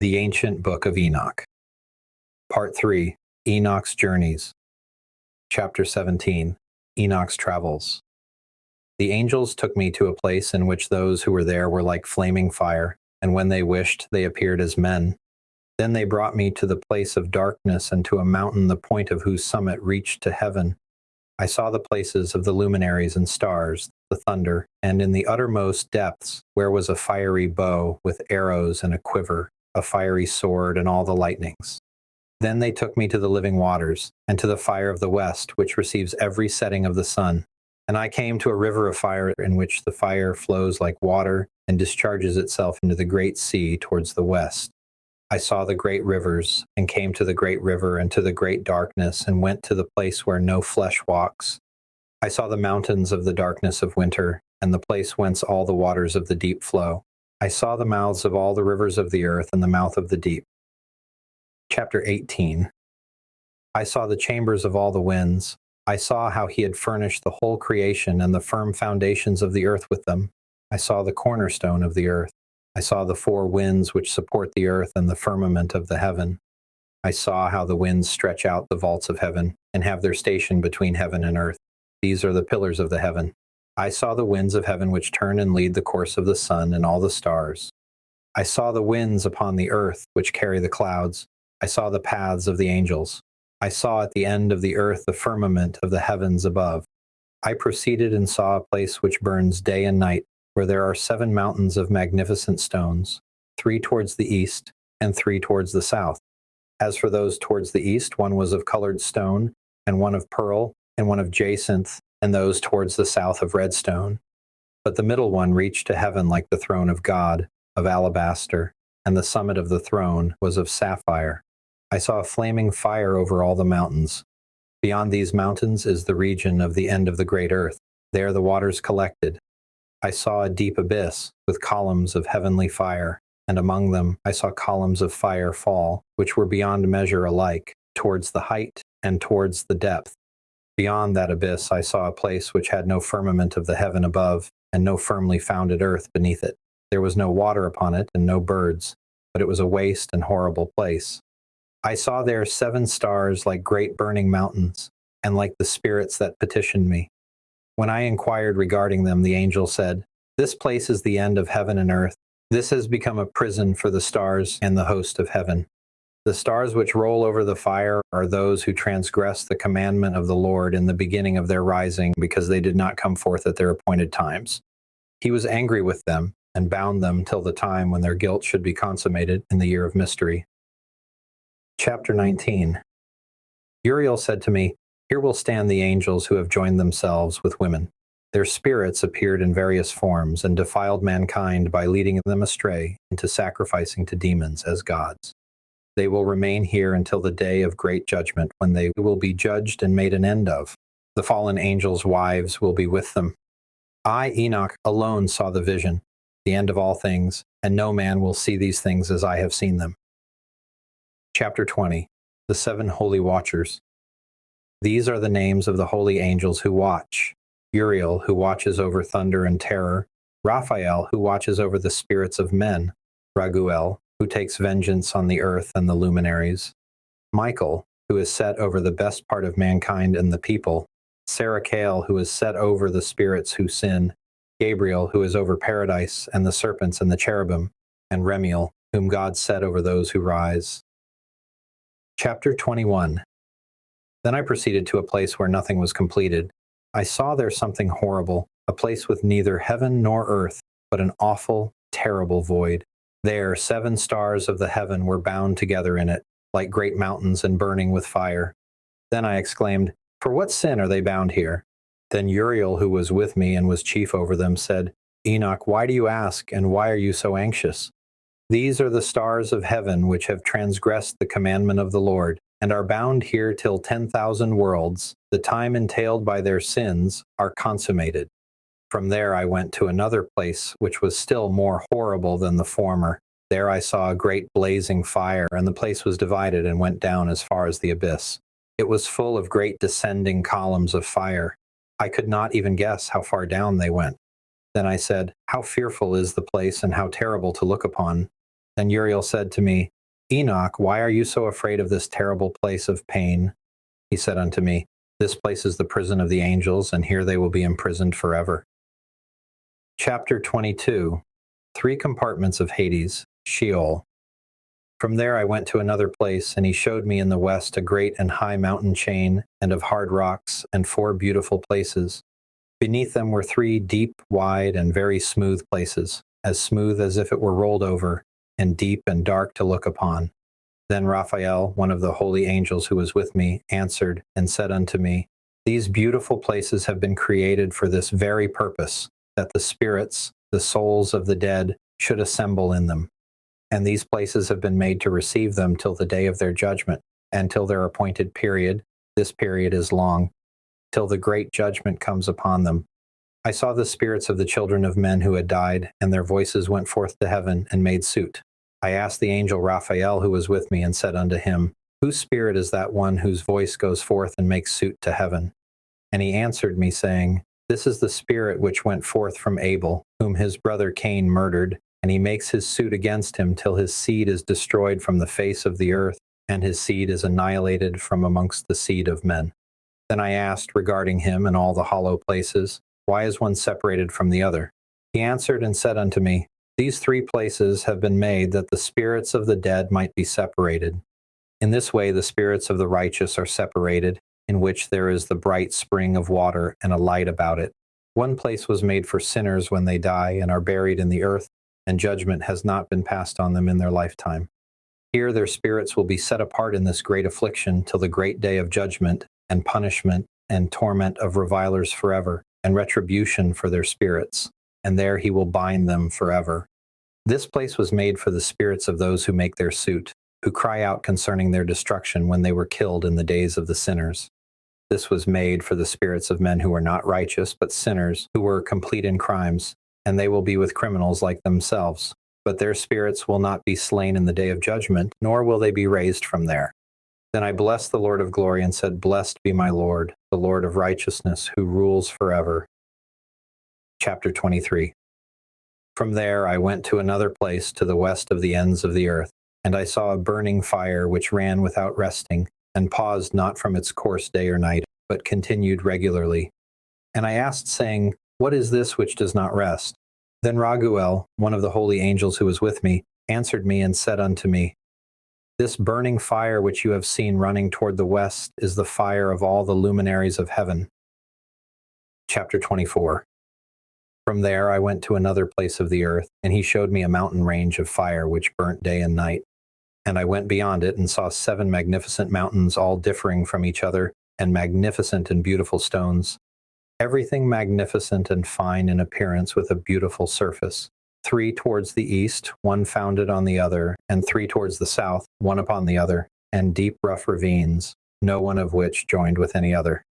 The Ancient Book of Enoch. Part 3. Enoch's Journeys. Chapter 17. Enoch's Travels. The angels took me to a place in which those who were there were like flaming fire, and when they wished, they appeared as men. Then they brought me to the place of darkness and to a mountain the point of whose summit reached to heaven. I saw the places of the luminaries and stars, the thunder, and in the uttermost depths, where was a fiery bow with arrows and a quiver, a fiery sword and all the lightnings. Then they took me to the living waters, and to the fire of the west, which receives every setting of the sun. And I came to a river of fire in which the fire flows like water and discharges itself into the great sea towards the west. I saw the great rivers, and came to the great river and to the great darkness, and went to the place where no flesh walks. I saw the mountains of the darkness of winter, and the place whence all the waters of the deep flow. I saw the mouths of all the rivers of the earth and the mouth of the deep. Chapter 18. I saw the chambers of all the winds. I saw how he had furnished the whole creation and the firm foundations of the earth with them. I saw the cornerstone of the earth. I saw the four winds which support the earth and the firmament of the heaven. I saw how the winds stretch out the vaults of heaven and have their station between heaven and earth. These are the pillars of the heaven. I saw the winds of heaven which turn and lead the course of the sun and all the stars. I saw the winds upon the earth which carry the clouds. I saw the paths of the angels. I saw at the end of the earth the firmament of the heavens above. I proceeded and saw a place which burns day and night, where there are 7 mountains of magnificent stones, 3 towards the east and 3 towards the south. As for those towards the east, one was of colored stone, and one of pearl, and one of jacinth, and those towards the south of red stone. But the middle one reached to heaven like the throne of God, of alabaster, and the summit of the throne was of sapphire. I saw a flaming fire over all the mountains. Beyond these mountains is the region of the end of the great earth. There the waters collected. I saw a deep abyss with columns of heavenly fire, and among them I saw columns of fire fall, which were beyond measure alike, towards the height and towards the depth. Beyond that abyss I saw a place which had no firmament of the heaven above, and no firmly founded earth beneath it. There was no water upon it, and no birds, but it was a waste and horrible place. I saw there 7 stars like great burning mountains, and like the spirits that petitioned me. When I inquired regarding them, the angel said, "This place is the end of heaven and earth. This has become a prison for the stars and the host of heaven. The stars which roll over the fire are those who transgress the commandment of the Lord in the beginning of their rising, because they did not come forth at their appointed times. He was angry with them and bound them till the time when their guilt should be consummated in the year of mystery." Chapter 19. Uriel said to me, "Here will stand the angels who have joined themselves with women. Their spirits appeared in various forms and defiled mankind by leading them astray into sacrificing to demons as gods. They will remain here until the day of great judgment, when they will be judged and made an end of. The fallen angels' wives will be with them. I, Enoch, alone saw the vision, the end of all things, and no man will see these things as I have seen them." Chapter 20. The 7 Holy Watchers. These are the names of the holy angels who watch: Uriel, who watches over thunder and terror; Raphael, who watches over the spirits of men; Raguel, who takes vengeance on the earth and the luminaries; Michael, who is set over the best part of mankind and the people; Sarachael, who is set over the spirits who sin; Gabriel, who is over paradise and the serpents and the cherubim; and Remiel, whom God set over those who rise. Chapter 21. Then I proceeded to a place where nothing was completed. I saw there something horrible, a place with neither heaven nor earth, but an awful, terrible void. There 7 stars of the heaven were bound together in it, like great mountains and burning with fire. Then I exclaimed, "For what sin are they bound here?" Then Uriel, who was with me and was chief over them, said, "Enoch, why do you ask, and why are you so anxious? These are the stars of heaven which have transgressed the commandment of the Lord, and are bound here till 10,000 worlds, the time entailed by their sins, are consummated." From there I went to another place which was still more horrible than the former. There I saw a great blazing fire, and the place was divided and went down as far as the abyss. It was full of great descending columns of fire. I could not even guess how far down they went. Then I said, "How fearful is the place, and how terrible to look upon." Then Uriel said to me, Enoch, why are you so afraid of this terrible place of pain? He said unto me, This place is the prison of the angels, and here they will be imprisoned forever. Chapter 22. 3 compartments of Hades, Sheol. From there I went to another place, and he showed me in the west a great and high mountain chain, and of hard rocks, and 4 beautiful places. Beneath them were 3 deep, wide, and very smooth places, as smooth as if it were rolled over, and deep and dark to look upon. Then Raphael, one of the holy angels who was with me, answered and said unto me, These beautiful places have been created for this very purpose, that the spirits, the souls of the dead, should assemble in them. And these places have been made to receive them till the day of their judgment, and till their appointed period. This period is long, till the great judgment comes upon them. I saw the spirits of the children of men who had died, and their voices went forth to heaven and made suit. I asked the angel Raphael who was with me, and said unto him, Whose spirit is that one whose voice goes forth and makes suit to heaven? And he answered me, saying, This is the spirit which went forth from Abel, whom his brother Cain murdered, and he makes his suit against him till his seed is destroyed from the face of the earth, and his seed is annihilated from amongst the seed of men. Then I asked regarding him and all the hollow places, Why is one separated from the other? He answered and said unto me, These 3 places have been made that the spirits of the dead might be separated. In this way the spirits of the righteous are separated, in which there is the bright spring of water and a light about it. One place was made for sinners when they die and are buried in the earth, and judgment has not been passed on them in their lifetime. Here their spirits will be set apart in this great affliction till the great day of judgment and punishment and torment of revilers forever, and retribution for their spirits, and there he will bind them forever. This place was made for the spirits of those who make their suit, who cry out concerning their destruction when they were killed in the days of the sinners. This was made for the spirits of men who were not righteous, but sinners, who were complete in crimes, and they will be with criminals like themselves. But their spirits will not be slain in the day of judgment, nor will they be raised from there. Then I blessed the Lord of glory and said, Blessed be my Lord, the Lord of righteousness, who rules forever. Chapter 23. From there I went to another place to the west of the ends of the earth, and I saw a burning fire which ran without resting, and paused not from its course day or night, but continued regularly. And I asked, saying, What is this which does not rest? Then Raguel, one of the holy angels who was with me, answered me and said unto me, This burning fire which you have seen running toward the west is the fire of all the luminaries of heaven. Chapter 24. From there I went to another place of the earth, and he showed me a mountain range of fire which burnt day and night. And I went beyond it and saw 7 magnificent mountains, all differing from each other, and magnificent and beautiful stones. Everything magnificent and fine in appearance, with a beautiful surface. 3 towards the east, one founded on the other, and 3 towards the south, one upon the other, and deep rough ravines, no one of which joined with any other.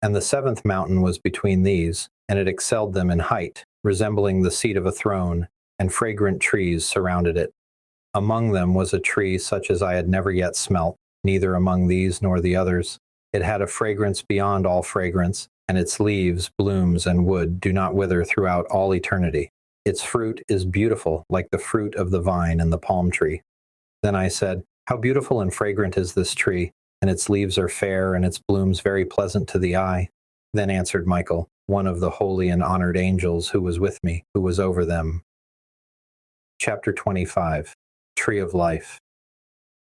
And the 7th mountain was between these, and it excelled them in height, resembling the seat of a throne, and fragrant trees surrounded it. Among them was a tree such as I had never yet smelt, neither among these nor the others. It had a fragrance beyond all fragrance, and its leaves, blooms, and wood do not wither throughout all eternity. Its fruit is beautiful, like the fruit of the vine and the palm tree. Then I said, How beautiful and fragrant is this tree, and its leaves are fair, and its blooms very pleasant to the eye. Then answered Michael, one of the holy and honored angels who was with me, who was over them. Chapter 25. Tree of Life.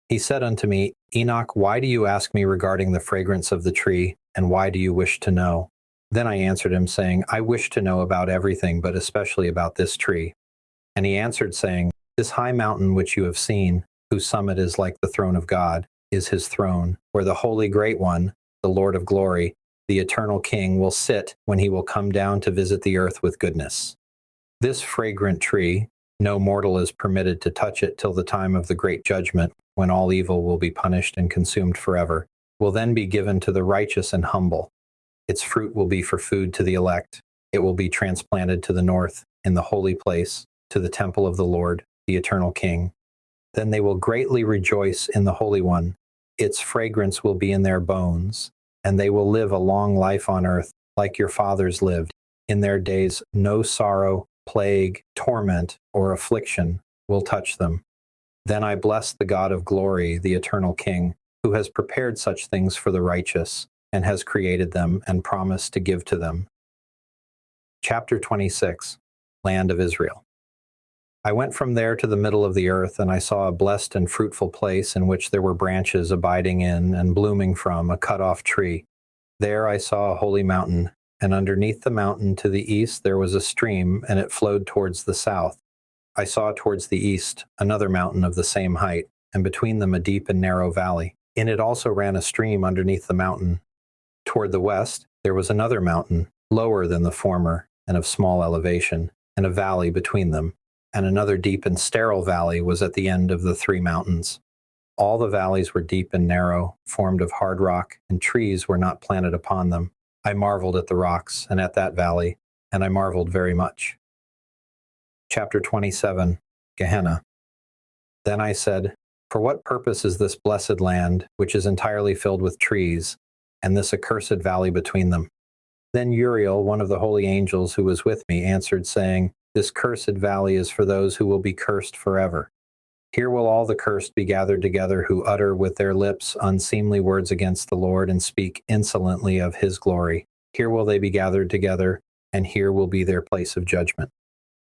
He said unto me, Enoch, why do you ask me regarding the fragrance of the tree, and why do you wish to know? Then I answered him, saying, I wish to know about everything, but especially about this tree. And he answered, saying, This high mountain which you have seen, whose summit is like the throne of God, is his throne, where the Holy Great One, the Lord of glory, the eternal King, will sit when he will come down to visit the earth with goodness. This fragrant tree, no mortal is permitted to touch it till the time of the great judgment, when all evil will be punished and consumed forever, will then be given to the righteous and humble. Its fruit will be for food to the elect. It will be transplanted to the north, in the holy place, to the temple of the Lord, the eternal King. Then they will greatly rejoice in the Holy One. Its fragrance will be in their bones, and they will live a long life on earth, like your fathers lived. In their days no sorrow, plague, torment, or affliction will touch them. Then I blessed the God of glory, the eternal King, who has prepared such things for the righteous, and has created them and promised to give to them. Chapter 26, Land of Israel. I went from there to the middle of the earth, and I saw a blessed and fruitful place in which there were branches abiding in and blooming from a cut-off tree. There I saw a holy mountain, and underneath the mountain to the east there was a stream, and it flowed towards the south. I saw towards the east another mountain of the same height, and between them a deep and narrow valley. In it also ran a stream underneath the mountain. Toward the west there was another mountain, lower than the former, and of small elevation, and a valley between them, and another deep and sterile valley was at the end of the three mountains. All the valleys were deep and narrow, formed of hard rock, and trees were not planted upon them. I marveled at the rocks and at that valley, and I marveled very much. Chapter 27, Gehenna. Then I said, For what purpose is this blessed land, which is entirely filled with trees, and this accursed valley between them? Then Uriel, one of the holy angels who was with me, answered, saying, This cursed valley is for those who will be cursed forever. Here will all the cursed be gathered together who utter with their lips unseemly words against the Lord and speak insolently of his glory. Here will they be gathered together, and here will be their place of judgment.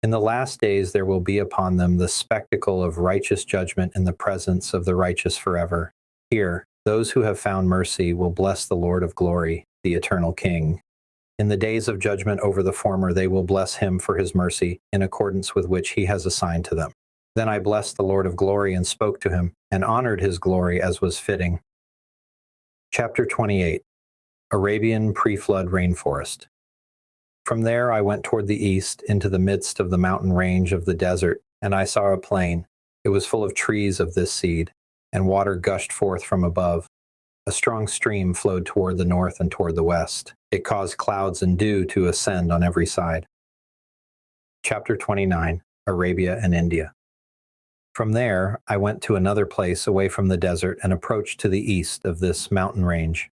In the last days there will be upon them the spectacle of righteous judgment in the presence of the righteous forever. Here, those who have found mercy will bless the Lord of glory, the eternal King. In the days of judgment over the former they will bless him for his mercy, in accordance with which he has assigned to them. Then I blessed the Lord of glory and spoke to him, and honored his glory as was fitting. Chapter 28, Arabian Pre-Flood Rainforest. From there I went toward the east, into the midst of the mountain range of the desert, and I saw a plain. It was full of trees of this seed, and water gushed forth from above. A strong stream flowed toward the north and toward the west. It caused clouds and dew to ascend on every side. Chapter 29, Arabia and India. From there, I went to another place away from the desert and approached to the east of this mountain range.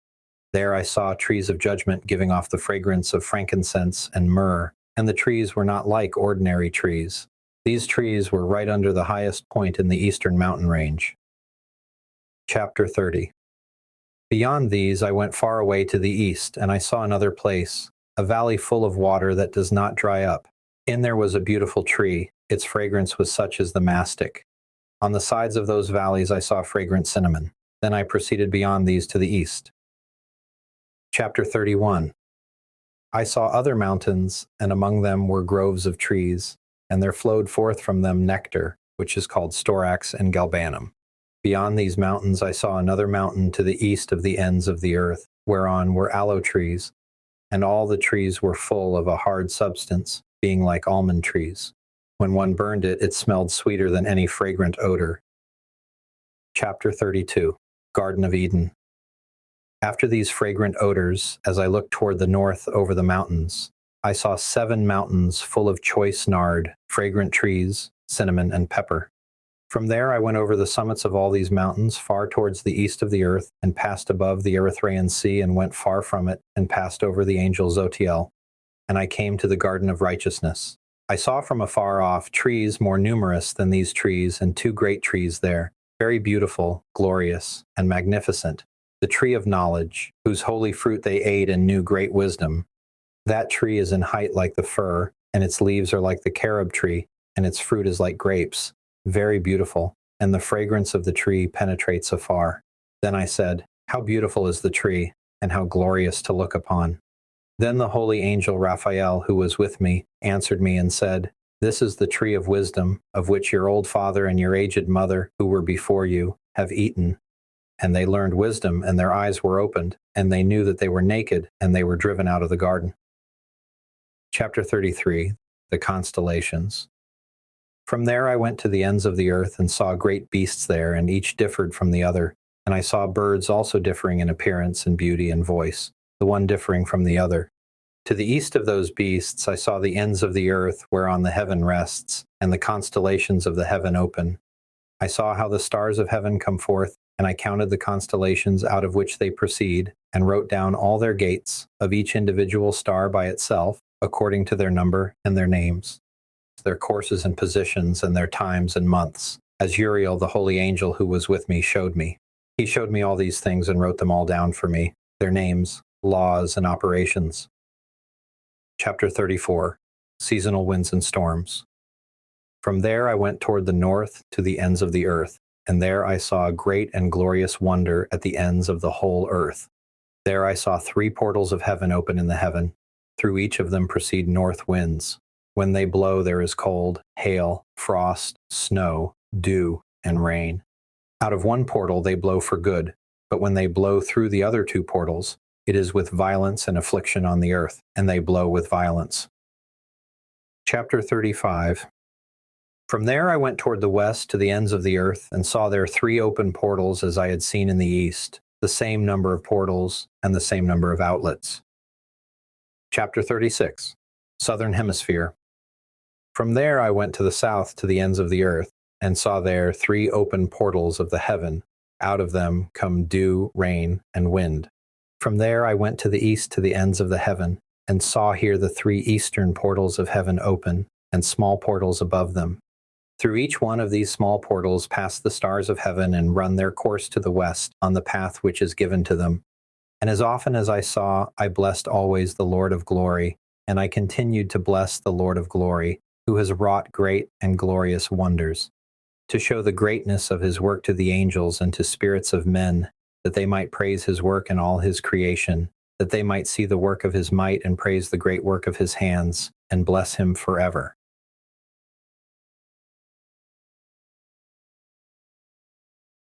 There I saw trees of judgment giving off the fragrance of frankincense and myrrh, and the trees were not like ordinary trees. These trees were right under the highest point in the eastern mountain range. Chapter 30. Beyond these I went far away to the east, and I saw another place, a valley full of water that does not dry up. In there was a beautiful tree. Its fragrance was such as the mastic. On the sides of those valleys I saw fragrant cinnamon. Then I proceeded beyond these to the east. Chapter 31. I saw other mountains, and among them were groves of trees, and there flowed forth from them nectar, which is called storax and galbanum. Beyond these mountains I saw another mountain to the east of the ends of the earth, whereon were aloe trees, and all the trees were full of a hard substance, being like almond trees. When one burned it, it smelled sweeter than any fragrant odor. Chapter 32, Garden of Eden. After these fragrant odors, as I looked toward the north over the mountains, I saw 7 mountains full of choice nard, fragrant trees, cinnamon, and pepper. From there I went over the summits of all these mountains, far towards the east of the earth, and passed above the Erythraean Sea, and went far from it, and passed over the angel Zotiel, and I came to the Garden of Righteousness. I saw from afar off trees more numerous than these trees, and 2 great trees there, very beautiful, glorious, and magnificent. The tree of knowledge, whose holy fruit they ate and knew great wisdom. That tree is in height like the fir, and its leaves are like the carob tree, and its fruit is like grapes, very beautiful, and the fragrance of the tree penetrates afar. Then I said, How beautiful is the tree, and how glorious to look upon. Then the holy angel Raphael, who was with me, answered me and said, This is the tree of wisdom, of which your old father and your aged mother, who were before you, have eaten. And they learned wisdom, and their eyes were opened, and they knew that they were naked, and they were driven out of the garden. Chapter 33, The Constellations. From there I went to the ends of the earth, and saw great beasts there, and each differed from the other. And I saw birds also differing in appearance and beauty and voice, the one differing from the other. To the east of those beasts I saw the ends of the earth whereon the heaven rests, and the constellations of the heaven open. I saw how the stars of heaven come forth, and I counted the constellations out of which they proceed, and wrote down all their gates, of each individual star by itself, according to their number and their names, their courses and positions, and their times and months, as Uriel, the holy angel who was with me, showed me. He showed me all these things and wrote them all down for me, their names, laws, and operations. Chapter 34, Seasonal Winds and Storms. From there I went toward the north to the ends of the earth, and there I saw a great and glorious wonder at the ends of the whole earth. There I saw 3 portals of heaven open in the heaven. Through each of them proceed north winds. When they blow, there is cold, hail, frost, snow, dew, and rain. Out of one portal they blow for good, but when they blow through the other 2 portals, it is with violence and affliction on the earth, and they blow with violence. Chapter 35. From there I went toward the west to the ends of the earth, and saw there 3 open portals as I had seen in the east, the same number of portals and the same number of outlets. Chapter 36. Southern Hemisphere. From there I went to the south to the ends of the earth, and saw there 3 open portals of the heaven. Out of them come dew, rain, and wind. From there I went to the east to the ends of the heaven, and saw here the 3 eastern portals of heaven open, and small portals above them. Through each one of these small portals pass the stars of heaven and run their course to the west on the path which is given to them. And as often as I saw, I blessed always the Lord of glory, and I continued to bless the Lord of glory, who has wrought great and glorious wonders, to show the greatness of his work to the angels and to spirits of men, that they might praise his work in all his creation, that they might see the work of his might and praise the great work of his hands, and bless him forever.